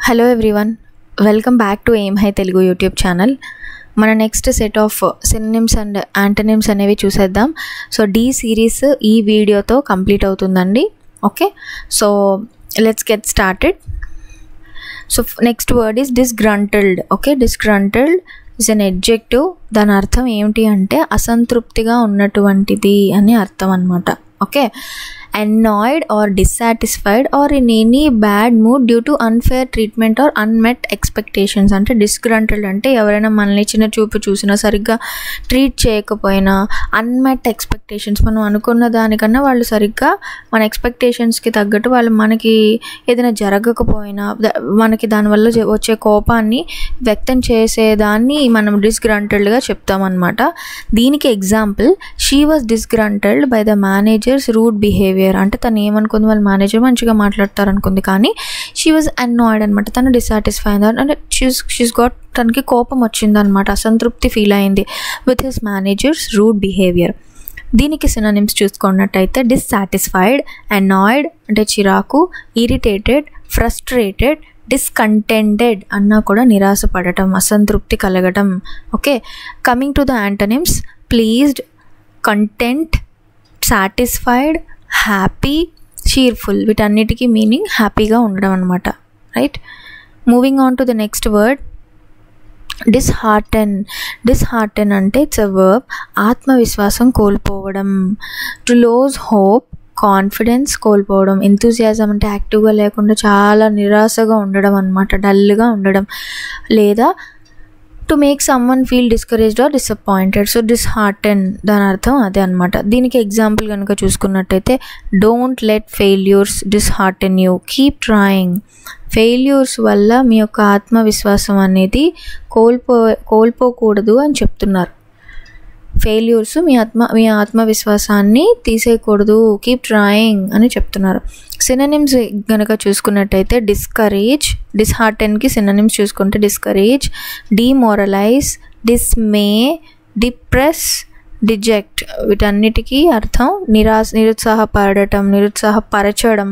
Hello everyone, welcome back to Aim High Telugu YouTube channel. మన next set of synonyms and antonyms అనేవి చూసేద్దాం. So the series ఈ వీడియోతో complete అవుతుందండి. Okay, so let's get started. So next word is disgruntled. Okay, disgruntled is an adjective. దాని అర్థం ఏమిటి అంటే అసంతృప్తిగా ఉన్నటువంటిది అని అర్థం అన్నమాట. Okay, annoyed or dissatisfied or in any bad mood due to unfair treatment or unmet expectations. అంటే disgruntled అంటే ఎవరైనా మనల్ని చిన్న చూపు చూసినా, సరిగ్గా ట్రీట్ చేయకపోయినా, అన్మెట్ ఎక్స్పెక్టేషన్స్, మనం అనుకున్న దానికన్నా వాళ్ళు సరిగ్గా మన ఎక్స్పెక్టేషన్స్కి తగ్గట్టు వాళ్ళు మనకి ఏదైనా జరగకపోయినా మనకి దానివల్ల వచ్చే కోపాన్ని వ్యక్తం చేసేదాన్ని మనం డిస్గ్రంటిల్డ్గా చెప్తామన్నమాట. దీనికి example, she was disgruntled by the manager's rude behaviour. అంటే తను ఏమనుకుంది, వాళ్ళ మేనేజర్ మంచిగా మాట్లాడతారు అనుకుంది, కానీ షీ వాజ్ అన్నాయిడ్ అనమాట. తను డిసాటిస్ఫైడ్ అంటే షీస్ గాట్, తనకి కోపం వచ్చిందనమాట, అసంతృప్తి ఫీల్ అయింది with his manager's rude behaviour. దీనికి సినోనిమ్స్ చూసుకున్నట్టయితే డిస్సాటిస్ఫైడ్, అన్నాయిడ్ అంటే చిరాకు, ఇరిటేటెడ్, ఫ్రస్ట్రేటెడ్, డిస్కంటెంటెడ్ అన్నా కూడా నిరాశపడటం, అసంతృప్తి కలగటం. Okay, coming to the antonyms, pleased, content, satisfied, happy, cheerful. వీటన్నిటికీ మీనింగ్ హ్యాపీగా ఉండడం అనమాట. Right, moving on to the next word, dishearten. Dishearten అంటే ఇట్స్ అ వర్బ్, ఆత్మవిశ్వాసం కోల్పోవడం. టు లోజ్ హోప్, కాన్ఫిడెన్స్ కోల్పోవడం. ఎంతూజియాజం అంటే యాక్టివ్గా లేకుండా చాలా నిరాశగా ఉండడం అనమాట, డల్గా ఉండడం. లేదా to make someone feel discouraged or disappointed. So dishearten దాని అర్థం అదే అనమాట. దీనికి ఎగ్జాంపుల్ కనుక చూసుకున్నట్టయితే, don't let failures dishearten you, keep trying. Failures వల్ల మీ యొక్క ఆత్మవిశ్వాసం అనేది కోల్పోకూడదు అని చెప్తున్నారు. ఫెయిల్యూర్స్ మీ ఆత్మవిశ్వాసాన్ని తీసేయకూడదు, కీప్ ట్రయింగ్ అని చెప్తున్నారు. సినోనిమ్స్ కనుక చూసుకున్నట్టయితే డిస్కరేజ్, డిస్హార్టెన్కి సినోనిమ్స్ చూసుకుంటే డిస్కరేజ్, డిమోరలైజ్, డిస్మే, డిప్రెస్, డిజెక్ట్. వీటన్నిటికీ అర్థం నిరుత్సాహపడటం, నిరుత్సాహపరచడం,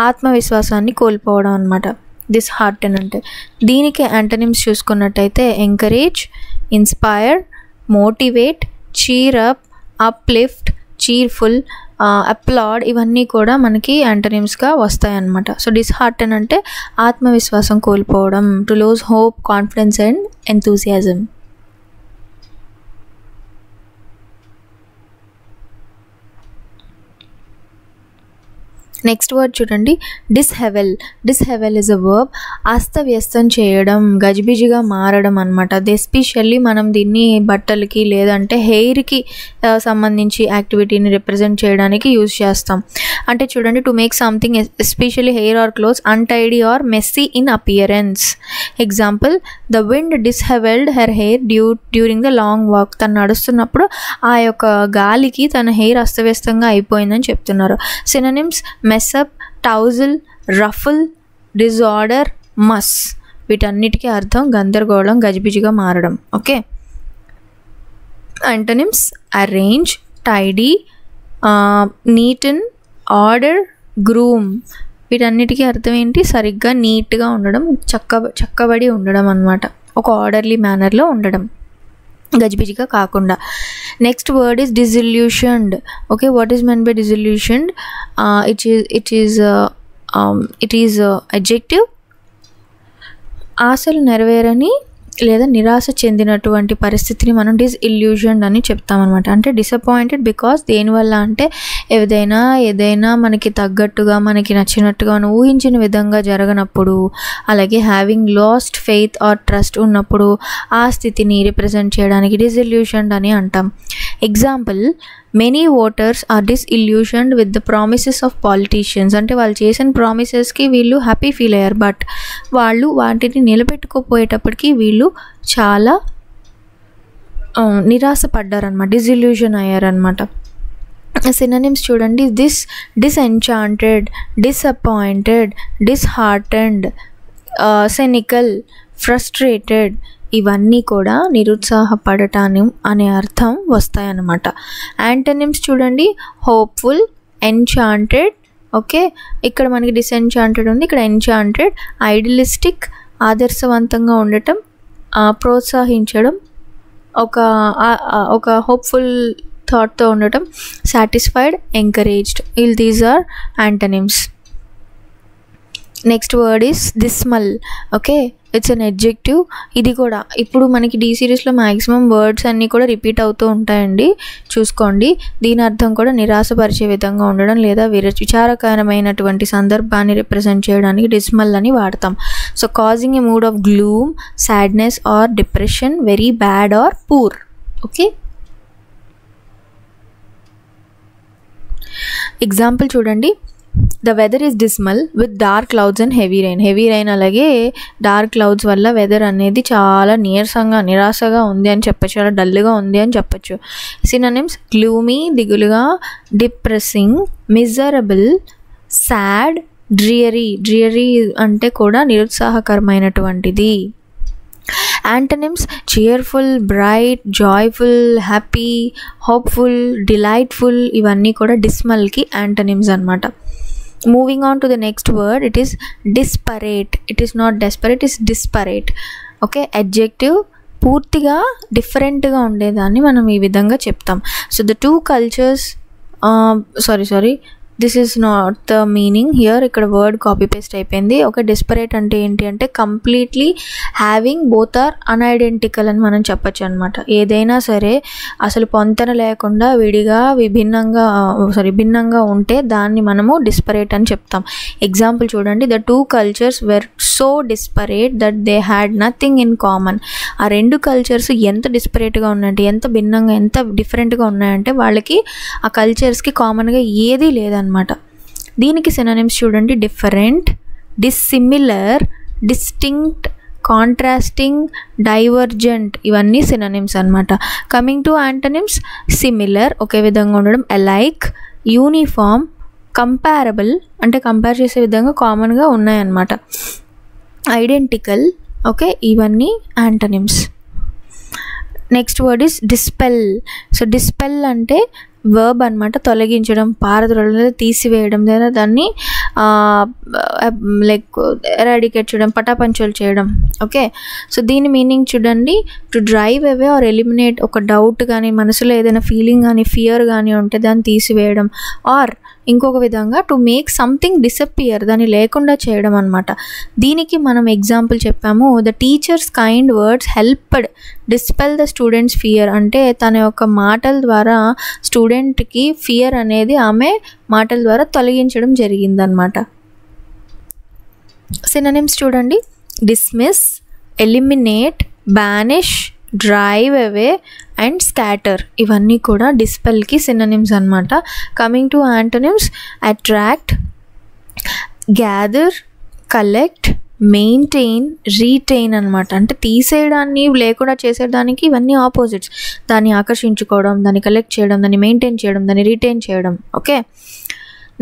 ఆత్మవిశ్వాసాన్ని కోల్పోవడం అనమాట డిస్హార్టెన్ అంటే. దీనికి యాంటోనిమ్స్ చూసుకున్నట్టయితే encourage, inspire, motivate, cheer up, uplift, cheerful, applaud. ఇవన్నీ కూడా మనకి యాంటోనిమ్స్గా వస్తాయి అన్నమాట. సో డిస్హార్టెన్ అంటే ఆత్మవిశ్వాసం కోల్పోవడం, to lose hope, confidence and enthusiasm. Next word చూడండి, డిస్హెవెల్. డిస్హెవెల్ ఇస్ అ వర్బ్, అస్తవ్యస్తం చేయడం, గజిబిజిగా మారడం అనమాట. ఎస్పెషల్లీ మనం దీన్ని బట్టలకి లేదంటే హెయిర్కి సంబంధించి యాక్టివిటీని రిప్రజెంట్ చేయడానికి యూజ్ చేస్తాం. అంటే చూడండి, to make something especially hair or clothes untidy or messy in appearance. Example, the wind dishevelled her hair during the long walk. తను నడుస్తున్నప్పుడు ఆ యొక్క గాలికి తన హెయిర్ అస్తవ్యస్తంగా అయిపోయిందని చెప్తున్నారు. Synonyms mess up, tousle, ruffle, disorder, muss. వీటన్నిటికీ అర్థం గందరగోళం, గజిబిజిగా మారడం. Okay, antonyms arrange, tidy, neaten, order, groom. వీటన్నిటికీ అర్థం ఏంటి? సరిగ్గా నీట్గా ఉండడం, చక్కబడి ఉండడం అన్నమాట, ఒక ఆర్డర్లీ మేనర్లో ఉండడం, గజిబిజిగా కాకుండా. Next word is disillusioned. Okay, what is meant by disillusioned? It is adjective, ఆశలు నెరవేరని లేదా నిరాశ చెందినటువంటి పరిస్థితిని మనం డిస్ఇల్యూషన్డ్ అని చెప్తామన్నమాట. అంటే డిసప్పాయింటెడ్ బికాస్ దేనివల్ల అంటే ఏదైనా మనకి తగ్గట్టుగా, మనకి నచ్చినట్టుగా, మనం ఊహించిన విధంగా జరగనప్పుడు, అలాగే having lost faith or trust ఉన్నప్పుడు ఆ స్థితిని రిప్రజెంట్ చేయడానికి డిస్ఇల్యూషన్డ్ అని అంటాం. Example, many voters are disillusioned with the promises of politicians. అంటే వాళ్ళు చేసిన ప్రామిసెస్కి వీళ్ళు హ్యాపీ ఫీల్ అయ్యారు, బట్ వాళ్ళు వాటిని నిలబెట్టుకోపోయేటప్పటికి వీళ్ళు చాలా నిరాశపడ్డారనమాట, డిస్ఇల్యూషన్ అయ్యారనమాట. సినోనిమ్స్ చూడండి, డిసెన్చాంటెడ్, డిసప్పాయింటెడ్, డిస్హార్టెండ్, సెనికల్, ఫ్రస్ట్రేటెడ్. ఇవన్నీ కూడా నిరుత్సాహపడటాన్ని అనే అర్థం వస్తాయన్నమాట. యాంటోనిమ్స్ చూడండి, హోప్ఫుల్, ఎన్చాంటెడ్, ఓకే, ఇక్కడ మనకి డిసెన్చాంటెడ్ ఉంది, ఇక్కడ ఎన్చాంటెడ్. ఐడియలిస్టిక్ ఆదర్శవంతంగా ఉండటం, ప్రోత్సహించడం, ఒక హోప్ఫుల్ థాట్తో ఉండటం. Satisfied, encouraged. These are antonyms. Next word is dismal. Okay, it's an adjective. ఇది కూడా ఇప్పుడు మనకి డి సిరీస్లో మ్యాక్సిమం వర్డ్స్ అన్నీ కూడా రిపీట్ అవుతూ ఉంటాయండి, చూసుకోండి. దీని అర్థం కూడా నిరాశపరిచే విధంగా ఉండడం లేదా విచారకరమైనటువంటి సందర్భాన్ని రిప్రజెంట్ చేయడానికి డిస్మల్ అని వాడతాం. So causing a mood of gloom, sadness or depression, very bad or poor. Okay, example చూడండి. The weather is dismal with dark clouds and heavy rain. Heavy rain అలాగే డార్క్ క్లౌడ్స్ వల్ల weather అనేది చాలా నిరాశగా ఉంది అని చెప్పచ్చు, చాలా డల్గా ఉంది అని చెప్పచ్చు. సినోనిమ్స్: గ్లూమీ, దిగులుగా, depressing, miserable, sad, dreary. Dreary అంటే కూడా నిరుత్సాహకరమైనటువంటిది. Antonyms: cheerful, bright, joyful, happy, hopeful, delightful. ఇవన్నీ కూడా డిస్మల్కి యాంటనిమ్స్ అనమాట. Moving on to the next word, it is disparate. It is not desperate, it is disparate. Okay, adjective, పూర్తిగా డిఫరెంట్గా ఉండేదాన్ని మనం ఈ విధంగా చెప్తాం. So the two cultures, sorry this is not the meaning here. ఇక్కడ వర్డ్ కాపీ పేస్ట్ అయిపోయింది. Okay, desperate అంటే ఏంటి అంటే కంప్లీట్లీ హ్యావింగ్ బోత్ ఆర్ అన్ఐడెంటికల్ అని మనం చెప్పచ్చు అనమాట. ఏదైనా సరే అసలు పొంతన లేకుండా విడిగా భిన్నంగా ఉంటే దాన్ని మనము డిస్పరేట్ అని చెప్తాం. ఎగ్జాంపుల్ చూడండి. The two cultures where so desperate that they had nothing in common. ఆ రెండు కల్చర్స్ ఎంత డిస్పరేట్గా ఉన్నాయంటే, ఎంత భిన్నంగా, ఎంత డిఫరెంట్గా ఉన్నాయంటే వాళ్ళకి ఆ కల్చర్స్కి కామన్గా ఏదీ లేదనమాట. దీనికి సినోనిమ్స్ చూడండి. Different, dissimilar, distinct, contrasting, divergent. ఇవన్నీ సినోనిమ్స్ అనమాట. కమింగ్ టు యాంటనిమ్స్: సిమిలర్, ఒకే విధంగా ఉండడం, అలైక్, యూనిఫామ్, కంపారబుల్ అంటే కంపేర్ చేసే విధంగా కామన్గా ఉన్నాయన్నమాట, ఐడెంటికల్. ఓకే, ఇవన్నీ antonyms. Next word is dispel. So dispel అంటే వర్బ్ అనమాట, తొలగించడం, పారద్రోలడం లేదా తీసివేయడం, లేదా దాన్ని లైక్ ఎరాడికేట్ చేయడం, పటాపంచలు చేయడం. ఓకే, సో దీని మీనింగ్ చూడండి. To drive away are eliminate. ఒక డౌట్ కానీ, మనసులో ఏదైనా ఫీలింగ్ కానీ, ఫియర్ కానీ ఉంటే దాన్ని తీసివేయడం. ఆర్ ఇంకొక విధంగా టు మేక్ సంథింగ్ డిసప్పియర్, దాన్ని లేకుండా చేయడం అనమాట. దీనికి మనం ఎగ్జాంపుల్ చెప్పాము. The teachers kind words helped dispel the students fear. అంటే తన యొక్క మాటల ద్వారా స్టూడెంట్కి ఫియర్ అనేది ఆమె మాటల ద్వారా తొలగించడం జరిగిందనమాట. సినోనిమ్స్ చూడండి. Dismiss, eliminate, banish, drive away and scatter. ఇవన్నీ కూడా డిస్పెల్కి సినోనిమ్స్ అనమాట. Coming to antonyms: attract, gather, collect, maintain, retain అనమాట. అంటే తీసేయడాన్ని లేకుండా చేసేదానికి ఇవన్నీ ఆపోజిట్స్. దాన్ని ఆకర్షించుకోవడం, దాన్ని కలెక్ట్ చేయడం, దాన్ని మెయింటైన్ చేయడం, దాన్ని రీటైన్ చేయడం. Okay,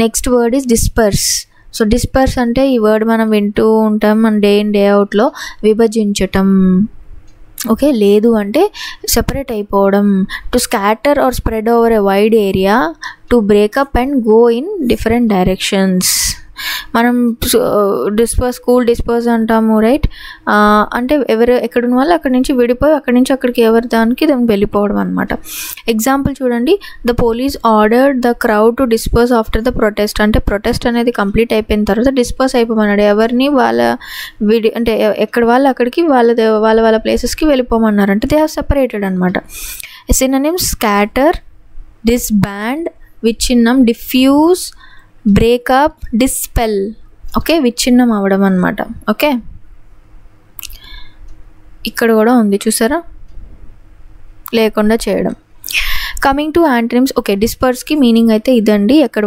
next word is disperse. So disperse అంటే ఈ వర్డ్ మనం వింటూ ఉంటాం మన డే ఇన్ డే అవుట్లో. విభజించటం. ఓకే, లేదు అంటే సెపరేట్ అయిపోవడం. To scatter or spread over a wide area, to break up and go in different directions. మనం స్కూల్ డిస్పర్స్ అంటాము, రైట్? అంటే ఎక్కడున్న వాళ్ళు అక్కడి నుంచి విడిపోయి అక్కడి నుంచి అక్కడికి ఎవరి దానికి దాన్ని వెళ్ళిపోవడం అనమాట. ఎగ్జాంపుల్ చూడండి. The police ordered the crowd to disperse after the protest. అంటే ప్రొటెస్ట్ అనేది కంప్లీట్ అయిపోయిన తర్వాత డిస్పర్స్ అయిపోమన్నాడు. ఎవరిని అంటే ఎక్కడ వాళ్ళు అక్కడికి వాళ్ళ ప్లేసెస్కి వెళ్ళిపోమన్నారు. అంటే దే హ్యావ్ సెపరేటెడ్ అనమాట. సినోనిమ్స్: స్కాటర్, డిస్బాండ్, విచ్ఛిన్నం, డిఫ్యూజ్, బ్రేకప్, డిస్పెల్. ఓకే, విచ్ఛిన్నం అవ్వడం అనమాట. ఓకే, ఇక్కడ కూడా ఉంది చూసారా, లేకుండా చేయడం. Coming to antonyms. ఓకే, డిస్పర్స్కి మీనింగ్ అయితే ఇదండి. ఎక్కడ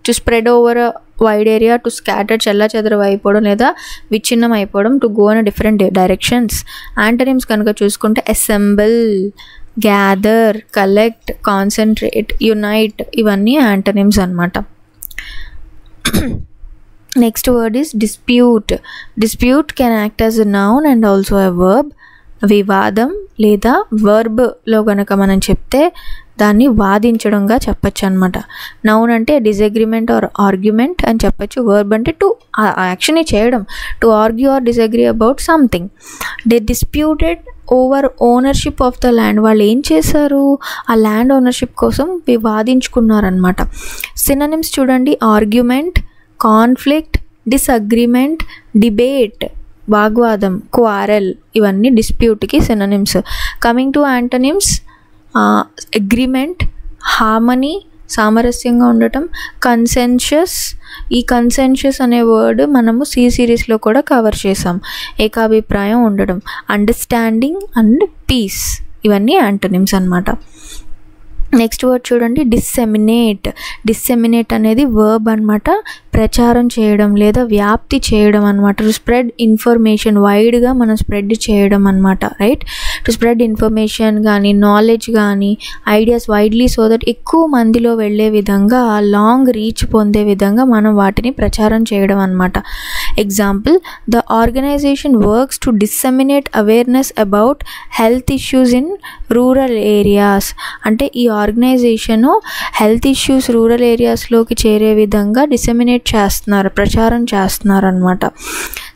to spread over wide area, to scatter చెల్లాచెదరు అయిపోవడం లేదా విచ్ఛిన్నం అయిపోవడం, to go in different directions. Antonyms కనుక చూసుకుంటే assemble, gather, collect, concentrate, unite. ఇవన్నీ యాంటనిమ్స్ అనమాట. Next word is dispute. Dispute can act as a noun and also a verb. వివాదం లేదా వర్బ్లో కనుక మనం చెప్తే దాన్ని వాదించడంగా చెప్పచ్చు అనమాట. నౌన్ అంటే డిసగ్రిమెంట్ ఆర్ ఆర్గ్యుమెంట్ అని చెప్పచ్చు. వర్బ్ అంటే టు యాక్షన్ని చేయడం, to argue or disagree about something. They disputed over ownership of the land. వాళ్ళు ఏం చేశారు, ఆ ల్యాండ్ ఓనర్షిప్ కోసం వివాదించుకున్నారనమాట. సినోనిమ్స్ చూడండి, ఆర్గ్యుమెంట్, కాన్ఫ్లిక్ట్, డిసగ్రిమెంట్, డిబేట్ వాగ్వాదం, క్వారెల్, ఇవన్నీ డిస్ప్యూట్కి synonyms. Coming to antonyms, agreement, harmony సామరస్యంగా ఉండటం, కన్సెన్షస్. ఈ కన్సెన్షస్ అనే వర్డ్ మనము సి సిరీస్లో కూడా కవర్ చేసాం. ఏకాభిప్రాయం ఉండడం, అండర్స్టాండింగ్ అండ్ పీస్, ఇవన్నీ యాంటోనిమ్స్ అన్నమాట. నెక్స్ట్ వర్డ్ చూడండి, డిస్సెమినేట్. డిస్సెమినేట్ అనేది వర్బ్ అనమాట, ప్రచారం చేయడం లేదా వ్యాప్తి చేయడం అనమాట. టు స్ప్రెడ్ ఇన్ఫర్మేషన్, వైడ్గా మనం స్ప్రెడ్ చేయడం అనమాట, రైట్. టు స్ప్రెడ్ ఇన్ఫర్మేషన్ కానీ నాలెడ్జ్ కానీ ఐడియాస్ వైడ్లీ, సో దట్ ఎక్కువ మందిలో వెళ్ళే విధంగా, లాంగ్ రీచ్ పొందే విధంగా మనం వాటిని ప్రచారం చేయడం అనమాట. Example, the organisation works to disseminate awareness about health issues in rural areas. అంటే ఈ ఆర్గనైజేషను హెల్త్ ఇష్యూస్ రూరల్ ఏరియాస్లోకి చేరే విధంగా డిసెమినేట్ చేస్తున్నారు, ప్రచారం చేస్తున్నారు అనమాట.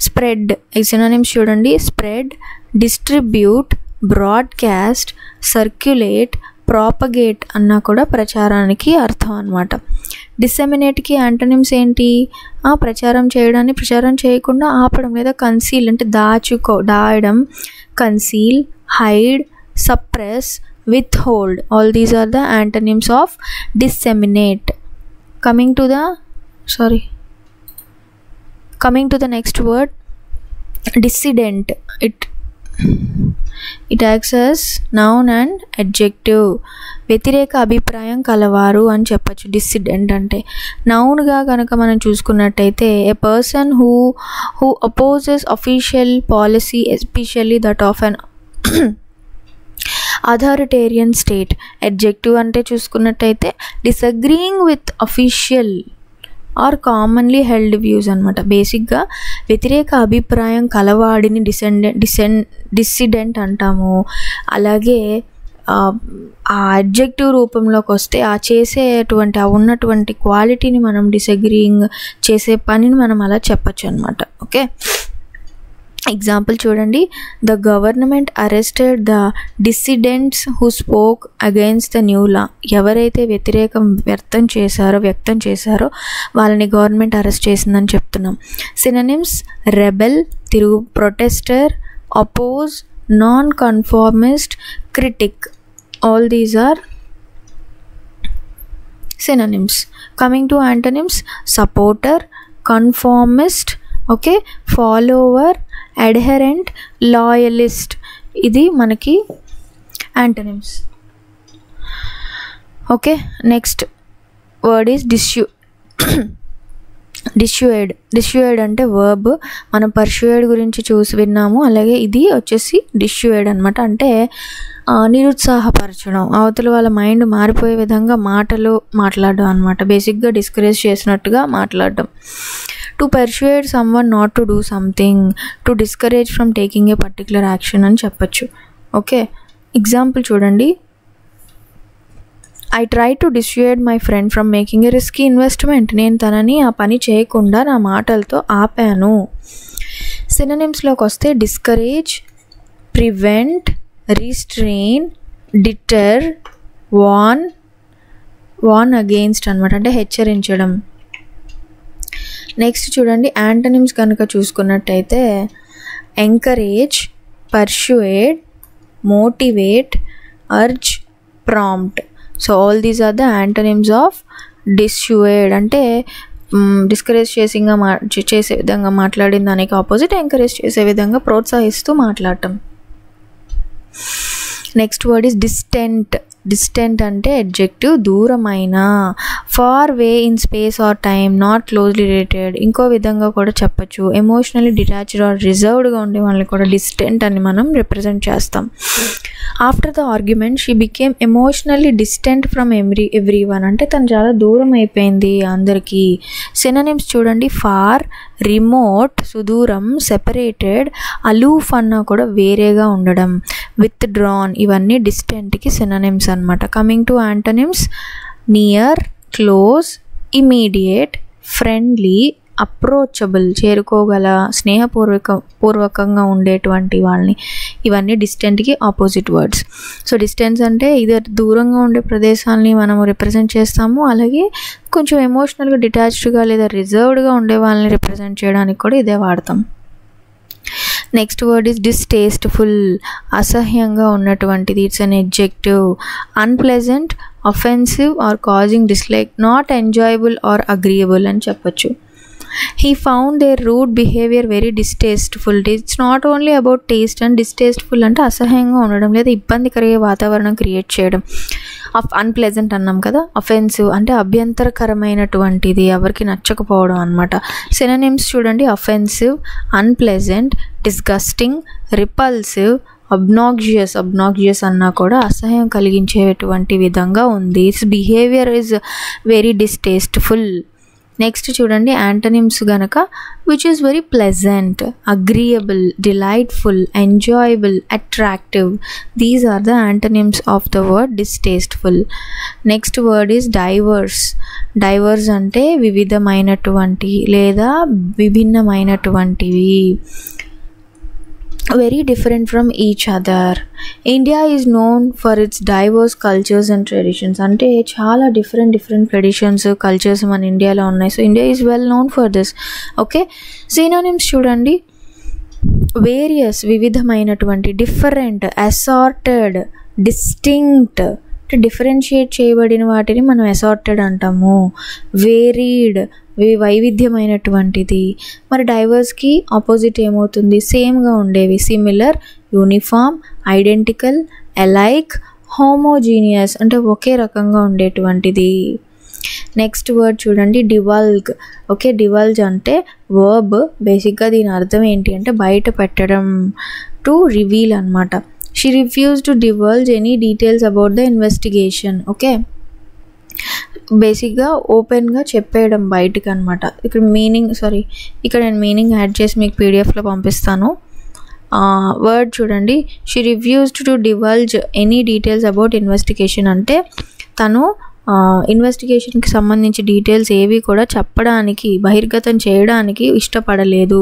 స్ప్రెడ్ సినోనిమ్స్ చూడండి, spread, distribute, broadcast, circulate, propagate అన్నా కూడా ప్రచారానికి అర్థం అనమాట. డిసెమినేట్కి యాంటోనిమ్స్ ఏంటి, ప్రచారం చేయడాన్ని ప్రచారం చేయకుండా ఆపడం లేదా కన్సీల్ అంటే దాయడం, conceal, hide, suppress, withhold. All these are the antonyms of disseminate. Coming to the next word, dissident. It acts as noun and adjective. వ్యతిరేక అభిప్రాయం కలవారు అని చెప్పచ్చు డిస్సిడెంట్ అంటే. నౌన్గా కనుక మనం చూసుకున్నట్టయితే a person who opposes official policy, especially that of an authoritarian state. Adjective అంటే చూసుకున్నట్టయితే disagreeing with official or commonly held views అనమాట. బేసిక్గా వ్యతిరేక అభిప్రాయం కలవాడిని డిస్సిడెంట్ అంటాము. అలాగే ఆ అడ్జెక్టివ్ రూపంలోకి వస్తే ఆ చేసేటువంటి ఆ ఉన్నటువంటి క్వాలిటీని మనం డిసగ్రీయింగ్ చేసే పనిని మనం అలా చెప్పచ్చు అనమాట. ఓకే, ఎగ్జాంపుల్ చూడండి, the government arrested the dissidents who spoke against the new law. ఎవరైతే వ్యతిరేకం వ్యక్తం చేశారో వాళ్ళని గవర్నమెంట్ అరెస్ట్ చేసిందని చెప్తున్నాం. Synonyms, rebel, protester, oppose, nonconformist, critic. All these are synonyms. Coming to antonyms, supporter, conformist, okay, follower, adherent, loyalist. ఇది మనకి antonyms. Okay, next word is dissuade అంటే వర్బ్. మనం పర్సుయేడ్ గురించి విన్నాము. అలాగే ఇది వచ్చేసి డిస్యూయేడ్ అనమాట. అంటే నిరుత్సాహపరచడం, అవతల వాళ్ళ మైండ్ మారిపోయే విధంగా మాట్లాడడం అనమాట. బేసిక్గా డిస్కరేజ్ చేసినట్టుగా మాట్లాడడం. To persuade someone not to do something, to discourage from taking a particular action అని చెప్పచ్చు. ఓకే, ఎగ్జాంపుల్ చూడండి, I try to dissuade my friend from making a risky investment. నేను తనని ఆ పని చేయకుండా నా మాటలతో ఆపాను. సినోనిమ్స్లోకి వస్తే discourage, prevent, restrain, deter, warn against అనమాట. అంటే హెచ్చరించడం. నెక్స్ట్ చూడండి, యాంటనిమ్స్ కనుక చూసుకున్నట్టయితే encourage, persuade, motivate, urge, prompt. So all these are the antonyms of dissuade. అంటే డిస్కరేజ్ చేసే విధంగా మాట్లాడిన దానికి ఆపోజిట్ ఎంకరేజ్ చేసే విధంగా ప్రోత్సహిస్తూ మాట్లాడటం. Next word is distant. Distant అంటే అడ్జెక్టివ్, దూరమైన. Far away in space or time, not closely related. ఇంకో విధంగా కూడా చెప్పచ్చు, ఎమోషనల్లీ డిటాచ్డ్ ఆర్ రిజర్వ్డ్గా ఉండే వాళ్ళని కూడా డిస్టెంట్ అని మనం రిప్రజెంట్ చేస్తాం. After the argument she became emotionally distant from everyone, అంటే తను చాలా దూరం అయిపోయింది అందరికీ. సినోనిమ్స్ చూడండి, ఫార్, రిమోట్ సుదూరం, సెపరేటెడ్, అలూఫ్ అన్నా కూడా వేరేగా ఉండడం, విత్ డ్రాన్, ఇవన్నీ డిస్టెంట్కి సినోనిమ్స్ అనమాట. Coming to antonyms, near, close, immediate, friendly, approachable, చేరుకోగల, పూర్వకంగా ఉండేటువంటి వాళ్ళని, ఇవన్నీ డిస్టెంట్కి ఆపోజిట్ వర్డ్స్. సో డిస్టెన్స్ అంటే ఇది దూరంగా ఉండే ప్రదేశాలని మనము రిప్రజెంట్ చేస్తాము, అలాగే కొంచెం ఎమోషనల్గా డిటాచ్డ్గా లేదా రిజర్వ్డ్గా ఉండే వాళ్ళని రిప్రజెంట్ చేయడానికి కూడా ఇదే వాడతాం. నెక్స్ట్ వర్డ్ ఈజ్ డిస్టేస్ట్ఫుల్, అసహ్యంగా ఉన్నటువంటిది, it's an adjective. Unpleasant, offensive or causing dislike, not enjoyable or agreeable అని చెప్పచ్చు. He found their rude behavior very distasteful. It's not only about taste and distasteful అంటే అసహ్యంగా ఉండడం లేదా ఇబ్బందికరమైన వాతావరణం క్రియేట్ చేయడం. అన్ప్లెజెంట్ అన్నాం కదా. అఫెన్సివ్ అంటే అభ్యంతరకరమైనటువంటిది, ఎవరికి నచ్చకపోవడం అనమాట. సినోనిమ్స్ చూడండి, offensive, unpleasant, disgusting, repulsive, obnoxious అన్నా కూడా అసహ్యం కలిగించేటువంటి విధంగా ఉంది. Its behaviour is very distasteful. Next చూడండి యాంటనిమ్స్ గనక, which is very pleasant, agreeable, delightful, enjoyable, attractive. These are the antonyms of the word distasteful. Next word is diverse. Diverse అంటే వివిధమైనటువంటి లేదా విభిన్నమైనటువంటివి, very different from each other. India is known for its diverse cultures and traditions. అంటే చాలా different traditions, cultures మన ఇండియాలో ఉన్నాయి. So India is well known for this. Okay, synonyms చూడండి, various, వివిధమైనటువంటి, డిఫరెంట్, అసార్టెడ్, డిస్టింక్ట్, డిఫరెన్షియేట్ చేయబడిన వాటిని మనం అసార్టెడ్ అంటాము. వేరీడ్, వైవిధ్యమైనటువంటిది. మరి డైవర్స్కి ఆపోజిట్ ఏమవుతుంది? సేమ్గా ఉండేవి. Similar, uniform, identical, alike, homogeneous అంటే ఒకే రకంగా ఉండేటువంటిది. నెక్స్ట్ వర్డ్ చూడండి, డివల్గ్. ఓకే, డివల్జ్ అంటే వర్బ్. బేసిక్గా దీని అర్థం ఏంటి అంటే బయట పెట్టడం, టు రివీల్ అనమాట. She refuse to divulge any details about the investigation. Okay, బేసిక్గా ఓపెన్గా చెప్పేయడం బయటకు అనమాట. ఇక్కడ నేను మీనింగ్ యాడ్ చేసి మీకు పీడిఎఫ్లో పంపిస్తాను. వర్డ్ చూడండి, she refused to divulge any details about investigation అంటే తను ఇన్వెస్టిగేషన్కి సంబంధించి డీటెయిల్స్ ఏవి కూడా చెప్పడానికి, బహిర్గతం చేయడానికి ఇష్టపడలేదు.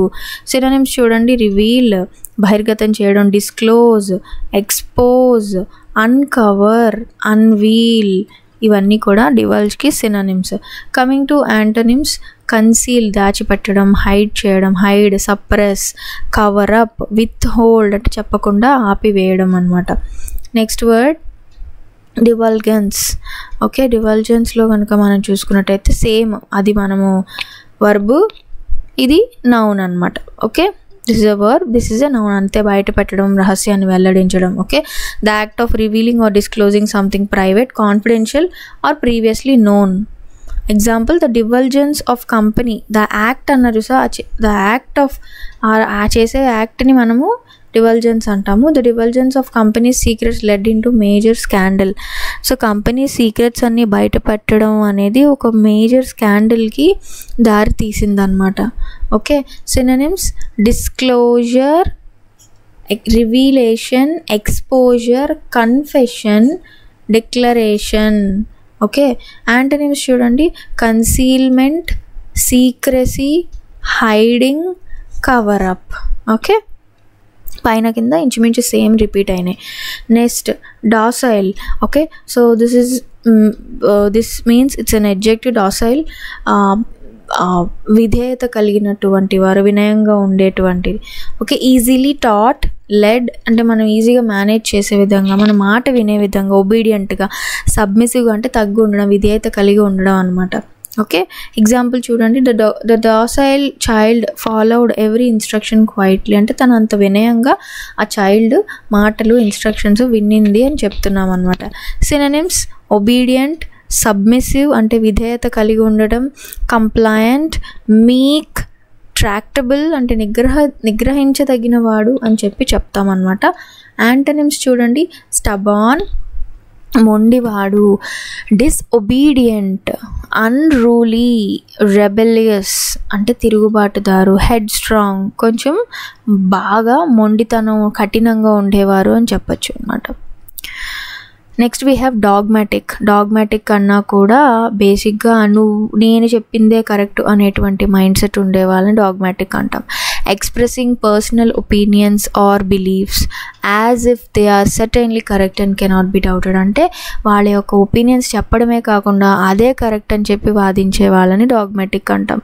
సినోనిమ్స్ చూడండి, రివీల్, బహిర్గతం చేయడం, డిస్క్లోజ్, ఎక్స్పోజ్, అన్కవర్, అన్వీల్, ఇవన్నీ కూడా డివల్జ్కి synonyms. Coming to antonyms, conceal, దాచిపెట్టడం, హైడ్ చేయడం, hide, suppress, cover up, withhold అంటే చెప్పకుండా ఆపివేయడం అనమాట. Next word divulgence. ఓకే, డివల్జెన్స్లో కనుక మనం చూసుకున్నట్టయితే సేమ్, అది మనము వర్బ్, ఇది నౌన్ అనమాట. Okay, this is a verb, this is a noun. అంతే, బయట పెట్టడం, రహస్యాన్ని వెల్లడించడం. Okay, the act of revealing or disclosing something private, confidential or previously known. Example, the divulgence of company. The act అన్నారు so, the act of చేసే యాక్ట్ని మనము divulgence అంటాము. The divulgence of companies secrets led into major scandal. So company secrets అన్నీ బయట పెట్టడం అనేది ఒక మేజర్ స్కాండల్కి దారి తీసిందనమాట. Okay, synonyms, disclosure, revelation, exposure, confession, declaration. Okay, antonyms చూడండి, concealment, secrecy, hiding, cover up. Okay, పైన కింద ఇంచుమించు సేమ్ రిపీట్ అయినాయి. Next docile. Okay, so this means it's an adjective. Docile విధేయత కలిగినటువంటి వారు, వినయంగా ఉండేటువంటిది. ఓకే, ఈజీలీ టాట్, లెడ్ అంటే మనం ఈజీగా మేనేజ్ చేసే విధంగా, మన మాట వినే విధంగా, ఒబీడియంట్గా, సబ్మిసివ్గా అంటే తగ్గి ఉండడం, విధేయత కలిగి ఉండడం అనమాట. ఓకే, ఎగ్జాంపుల్ చూడండి, the docile child followed every instruction quietly, అంటే తను అంత వినయంగా ఆ చైల్డ్ మాటలు ఇన్స్ట్రక్షన్స్ విన్నింది అని చెప్తున్నాం అనమాట. సినోనిమ్స్: ఒబీడియంట్, సబ్మిసివ్ అంటే విధేయత కలిగి ఉండడం, కంప్లయంట్, మీక్, ట్రాక్టబుల్ అంటే నిగ్రహించదగినవాడు అని చెప్తామన్నమాట. యాంటనిమ్స్ చూడండి, స్టబాన్ మొండివాడు, డిస్ఒబీడియంట్ అన్రూలీ, రెబెలియస్ అంటే తిరుగుబాటుదారు, హెడ్ స్ట్రాంగ్ కొంచెం బాగా మొండితనం కఠినంగా ఉండేవారు అని చెప్పచ్చు అనమాట. నెక్స్ట్ వీ హ్యావ్ డాగ్మాటిక్ అన్నా కూడా బేసిక్గా నేను చెప్పిందే కరెక్ట్ అనేటువంటి మైండ్ సెట్ ఉండే వాళ్ళని డాగ్మాటిక్ అంటాం. Expressing personal opinions or beliefs as if they are certainly correct and cannot be doubted, అంటే వాళ్ళ యొక్క ఒపీనియన్స్ చెప్పడమే కాకుండా అదే కరెక్ట్ అని చెప్పి వాదించే వాళ్ళని డాగ్మాటిక్ అంటాం.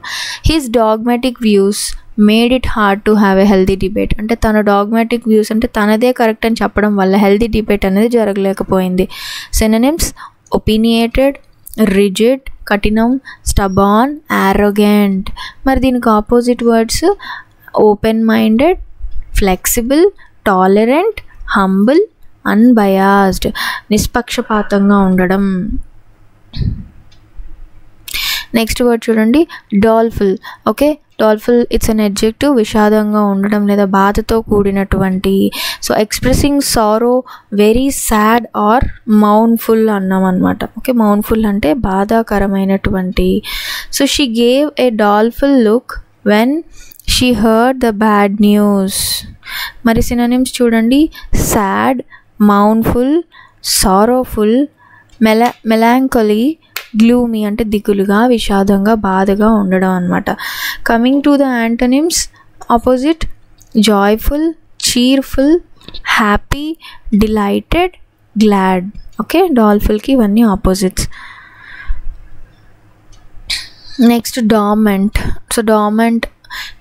His dogmatic views made it hard to have a healthy debate, అంటే తన డాగ్మాటిక్ వ్యూస్ అంటే తనదే కరెక్ట్ అని చెప్పడం వల్ల హెల్దీ డిబేట్ అనేది జరగలేకపోయింది. సినోనిమ్స్: ఒపీనియేటెడ్, రిజిడ్ కఠినం, స్టబాన్ యారోగెంట్. మరి దీనికి opposite words: open minded, flexible, tolerant, humble, unbiased నిష్పక్షపాతంగా ఉండడం. నెక్స్ట్ వర్డ్ చూడండి, doleful. Okay, doleful it's an adjective, విషాదంగా ఉండడం లేదా బాధతో కూడినటువంటి. So expressing sorrow, very sad or mournful అన్నాం అనమాట. ఓకే, మౌన్ఫుల్ అంటే బాధాకరమైనటువంటి. So she gave a doleful look when she heard the bad news. మరి సినోనిమ్స్ చూడండి, sad, mournful, sorrowful, melancholy, gloomy అంటే దిగులుగా, విషాదంగా, బాధగా ఉండడం అనమాట. Coming to the antonyms, opposite: joyful, cheerful, happy, delighted, glad. Okay, డాల్ఫుల్కి ఇవన్నీ opposites. Next dormant. So dormant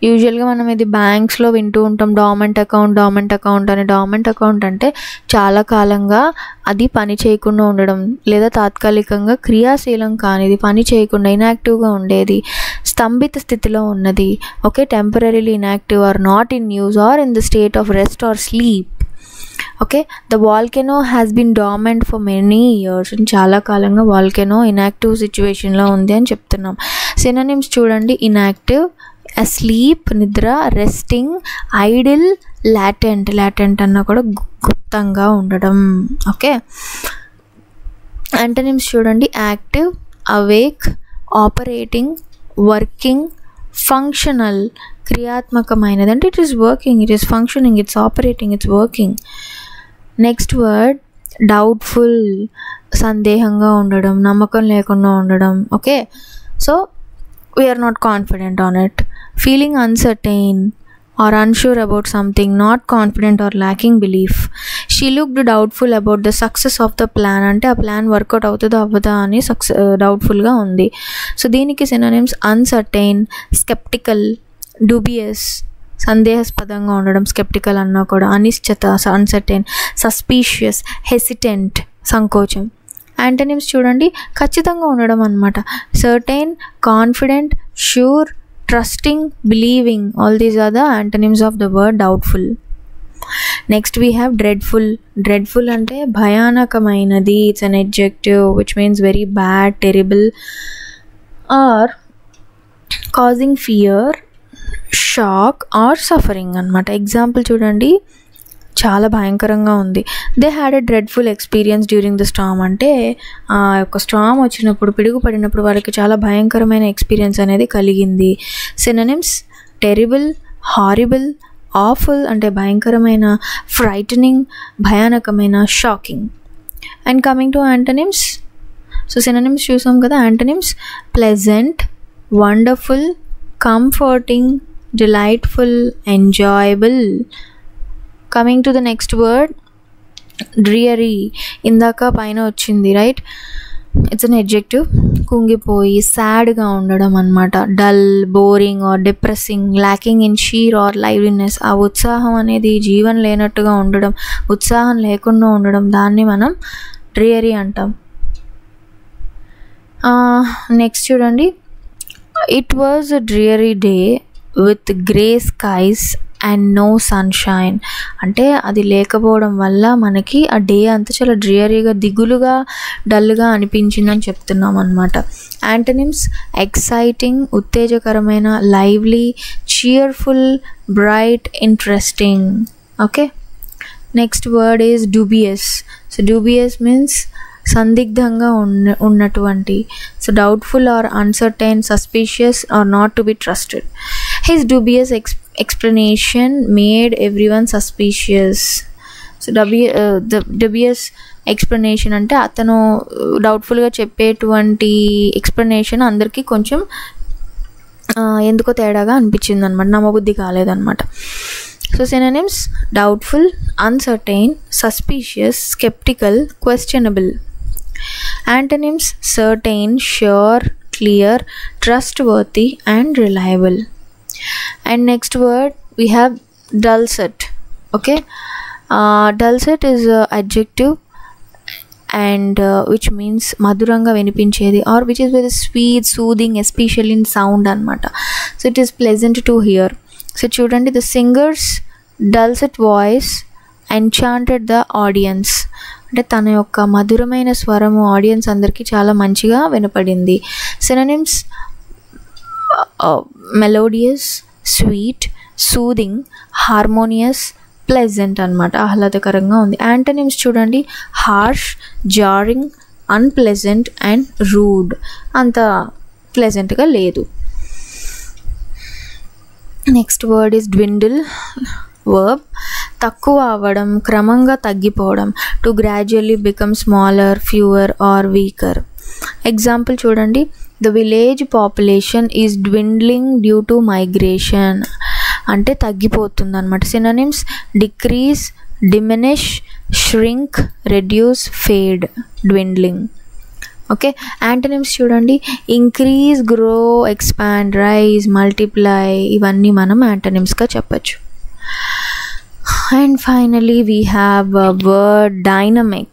యూజువల్గా మనం ఇది బ్యాంక్స్లో వింటూ ఉంటాం, డార్మెంట్ అకౌంట్ అని. డార్మెంట్ అకౌంట్ అంటే చాలా కాలంగా అది పని చేయకుండా ఉండడం లేదా తాత్కాలికంగా క్రియాశీలం కానిది, పని చేయకుండా ఇన్యాక్టివ్గా ఉండేది, స్తంభిత స్థితిలో ఉన్నది. Okay, temporarily inactive or not in use or in the state of rest or sleep. Okay, the volcano has been dormant for many years. చాలా కాలంగా వాల్కెనో ఇన్యాక్టివ్ సిచ్యువేషన్లో ఉంది అని చెప్తున్నాం. సినోనిమ్స్ చూడండి, ఇన్యాక్టివ్, అస్లీప్ నిద్ర, రెస్టింగ్, ఐడిల్, లాటెంట్ అన్నా కూడా గుప్తంగా ఉండడం. ఓకే, యాంటనిమ్స్ చూడండి, active, awake, operating, working, functional క్రియాత్మకమైనది అంటే it is working, it is functioning, it's operating, it's working. Next word doubtful, సందేహంగా ఉండడం, నమ్మకం లేకుండా ఉండడం. Okay, so we are not confident on it. Feeling uncertain or unsure about something, not confident or lacking belief. She looked doubtful about the success of the plan, అంటే ఆ plan work out అవుతుందో అవ్వదా అని డౌట్ఫుల్గా ఉంది. సో దీనికి synonyms: uncertain, sceptical, dubious సందేహాస్పదంగా ఉండడం, sceptical అన్నా కూడా, అనిశ్చిత అన్సర్టైన్, సస్పీషియస్, హెసిటెంట్ సంకోచం. యాంటనిమ్స్ చూడండి, ఖచ్చితంగా ఉండడం అనమాట. Certain, confident, sure, trusting, believing. All these are the antonyms of the word doubtful. Next we have dreadful అంటే భయానకమైనది. It's an adjective which means very bad, terrible or causing fear, shock or suffering అనమాట. Example చూడండి, చాలా భయంకరంగా ఉంది. They had a dreadful experience during the storm, అంటే ఆ యొక్క స్టామ్ వచ్చినప్పుడు, పిడుగు పడినప్పుడు వాళ్ళకి చాలా భయంకరమైన ఎక్స్పీరియన్స్ అనేది కలిగింది. సినోనిమ్స్: టెరిబుల్, హారిబుల్, ఆఫుల్ అంటే భయంకరమైన, ఫ్రైటనింగ్ భయానకమైన, shocking. And coming to antonyms, so synonyms చూసాం కదా. Antonyms: pleasant, wonderful, comforting, delightful, enjoyable. Coming to the next word dreary. ఇందాక పైన వచ్చింది రైట్, ఇట్స్ అన్ అడ్జెక్టివ్, కుంగిపోయి, సాడ్గా ఉండడం అనమాట. Dull, boring or depressing, lacking in cheer or liveliness. ఆ ఉత్సాహం అనేది జీవన లేనట్టుగా ఉండడం, ఉత్సాహం లేకుండా ఉండడం, దాన్ని మనం డ్రియరీ అంటాం. నెక్స్ట్ చూడండి, It was a dreary day with grey skies and no sunshine. అంటే అది లేకపోవడం వల్ల మనకి ఆ డే అంతా చాలా డ్రియరీగా, దిగులుగా, డల్గా అనిపించిందని చెప్తున్నాం అనమాట. యాంటనిమ్స్: ఎక్సైటింగ్, ఉత్తేజకరమైన, lively, cheerful, bright, interesting. Okay, next word is dubious. So dubious means సందిగ్ధంగా ఉన్నటువంటి. So doubtful or uncertain, suspicious or not to be trusted. His dubious explanation made everyone suspicious. So dubious explanation అంటే అతను డౌట్ఫుల్గా చెప్పేటువంటి explanation అందరికీ కొంచెం ఎందుకో తేడాగా అనిపించింది అనమాట, నమ్మబుద్ధి కాలేదన్నమాట. So synonyms: doubtful, uncertain, suspicious, sceptical, questionable. Antonyms: certain, sure, clear, trustworthy and reliable. And next word we have dulcet. Okay, dulcet is a adjective and which means madhuranga vinipinchedi, or which is very sweet, soothing, especially in sound anamata. So it is pleasant to hear. So chudandi, the singer's dulcet voice enchanted the audience. అంటే తన యొక్క మధురమైన స్వరము audience అందరికీ చాలా మంచిగా వినపడింది. Synonyms: melodious, sweet, soothing, harmonious, pleasant అనమాట, ఆహ్లాదకరంగా ఉంది. యాంటనిమ్స్ చూడండి: harsh, jarring, unpleasant and rude. అంత ప్లెజెంట్గా లేదు. Next word is dwindle. Verb: తక్కువ అవ్వడం, క్రమంగా తగ్గిపోవడం. To gradually become smaller, fewer or weaker. Example చూడండి: the village population is dwindling due to migration. అంటే తగ్గిపోతుంది అనమాట. Synonyms: decrease, diminish, shrink, reduce, fade, dwindling. Okay, antonyms చూడండి: increase, grow, expand, rise, multiply. ఇవన్నీ మనం యాంటనిమ్స్గా చెప్పచ్చు. And finally we have word dynamic.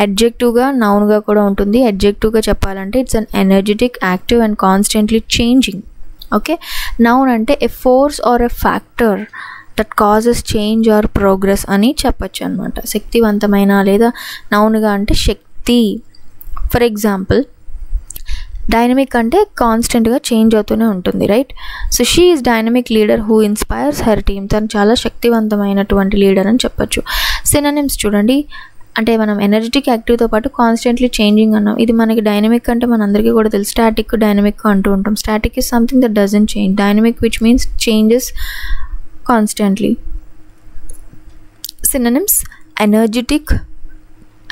అడ్జెక్టివ్గా, నౌన్గా కూడా ఉంటుంది. అడ్జెక్టివ్గా చెప్పాలంటే it's an energetic, active and constantly changing. Okay, noun అంటే a force or a factor that causes change or progress అని చెప్పచ్చు అనమాట. శక్తివంతమైన లేదా నౌన్గా అంటే శక్తి. ఫర్ ఎగ్జాంపుల్, డైనమిక్ అంటే కాన్స్టెంట్గా చేంజ్ అవుతూనే ఉంటుంది, right? So she is dynamic leader who inspires her team. తను చాలా శక్తివంతమైనటువంటి లీడర్ అని చెప్పచ్చు. సినోనిమ్స్ చూడండి: అంటే మనం ఎనర్జెటిక్, యాక్టివ్తో పాటు కాన్స్టెంట్లీ చేంజింగ్ అన్నాం. ఇది మనకి డైనమిక్ అంటే మనందరికీ కూడా తెలుసు. స్టాటిక్, డైనమిక్ అంటూ ఉంటాం. Static is something that doesn't change. Dynamic which means changes constantly. Synonyms: energetic,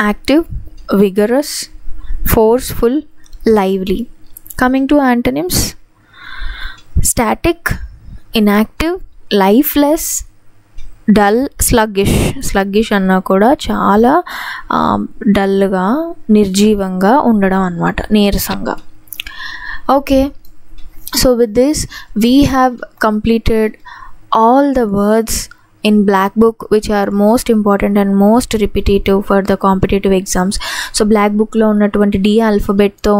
active, vigorous, forceful, lively. Coming to antonyms: static, inactive, lifeless, dull, sluggish. Sluggish అన్నా కూడా చాలా డల్గా, నిర్జీవంగా ఉండడం అన్నమాట, నీరసంగా. Okay, so with this we have completed all the words in black book which are most important and most repetitive for the competitive exams. So black బుక్లో ఉన్నటువంటి D ఆల్ఫాబెట్తో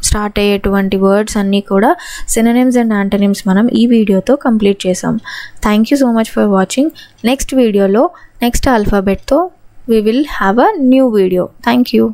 స్టార్ట్ అయ్యేటువంటి వర్డ్స్ అన్నీ కూడా సినోనిమ్స్ అండ్ యాంటనిమ్స్ మనం ఈ వీడియోతో complete చేసాం. Thank you so much for watching. Next వీడియోలో next ఆల్ఫాబెట్తో we will have a new video. Thank you.